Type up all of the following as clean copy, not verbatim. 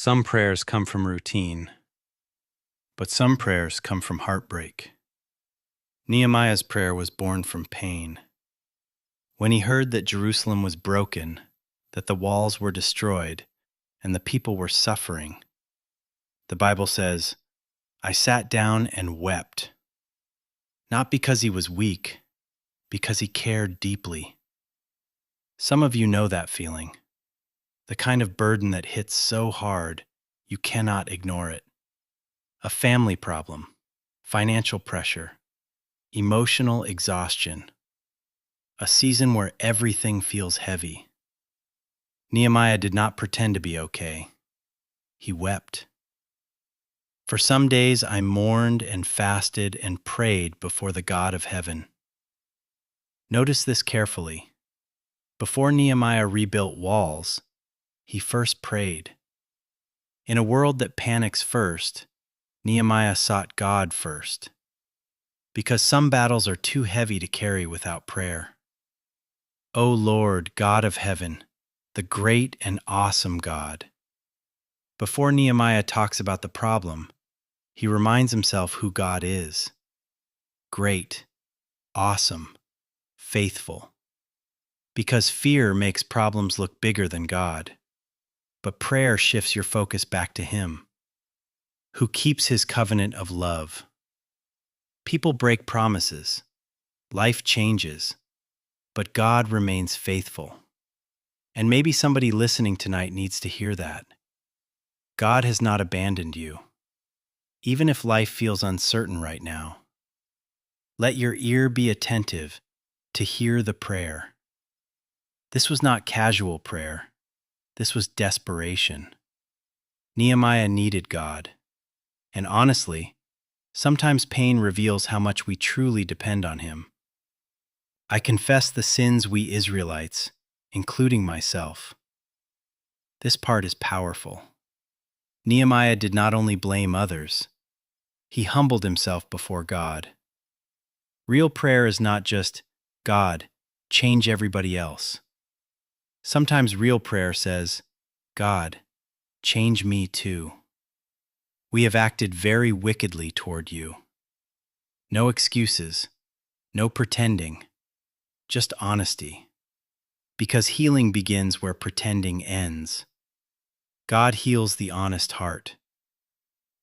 Some prayers come from routine, but some prayers come from heartbreak. Nehemiah's prayer was born from pain. When he heard that Jerusalem was broken, that the walls were destroyed, and the people were suffering, the Bible says, I sat down and wept. Not because he was weak, because he cared deeply. Some of you know that feeling, the kind of burden that hits so hard you cannot ignore it. A family problem, financial pressure, emotional exhaustion, a season where everything feels heavy. Nehemiah did not pretend to be okay. He wept. For some days I mourned and fasted and prayed before the God of heaven. Notice this carefully. Before Nehemiah rebuilt walls, he first prayed. In a world that panics first, Nehemiah sought God first, because some battles are too heavy to carry without prayer. O Lord, God of heaven, the great and awesome God. Before Nehemiah talks about the problem, he reminds himself who God is. Great, awesome, faithful. Because fear makes problems look bigger than God, but prayer shifts your focus back to Him, who keeps His covenant of love. People break promises, life changes, but God remains faithful. And maybe somebody listening tonight needs to hear that. God has not abandoned you, even if life feels uncertain right now. Let your ear be attentive to hear the prayer. This was not casual prayer. This was desperation. Nehemiah needed God. And honestly, sometimes pain reveals how much we truly depend on Him. I confess the sins we Israelites, including myself. This part is powerful. Nehemiah did not only blame others, he humbled himself before God. Real prayer is not just, God, change everybody else. Sometimes real prayer says, God, change me too. We have acted very wickedly toward you. No excuses, no pretending, just honesty. Because healing begins where pretending ends. God heals the honest heart.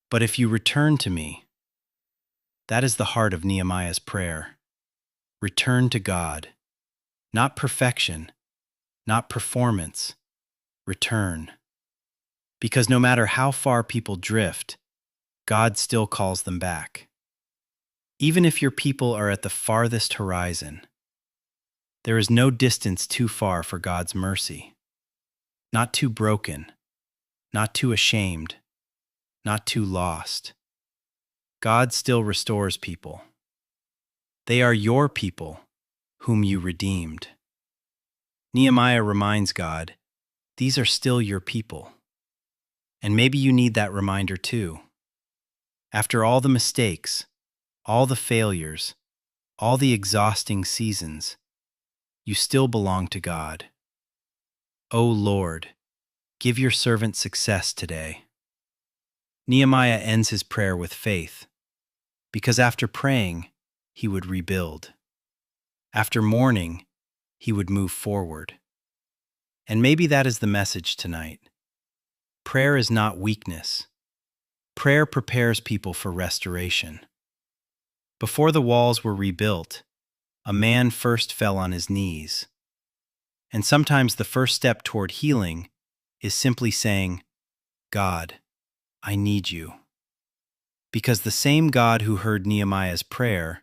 But if you return to me, that is the heart of Nehemiah's prayer. Return to God. Not perfection, not performance. Return. Because no matter how far people drift, God still calls them back. Even if your people are at the farthest horizon, there is no distance too far for God's mercy. Not too broken, not too ashamed, not too lost. God still restores people. They are your people, whom you redeemed. Nehemiah reminds God, these are still your people. And maybe you need that reminder too. After all the mistakes, all the failures, all the exhausting seasons, you still belong to God. O Lord, give your servant success today. Nehemiah ends his prayer with faith, because after praying, he would rebuild. After mourning, he would move forward. And maybe that is the message tonight. Prayer is not weakness. Prayer prepares people for restoration. Before the walls were rebuilt, a man first fell on his knees. And sometimes the first step toward healing is simply saying, God, I need you. Because the same God who heard Nehemiah's prayer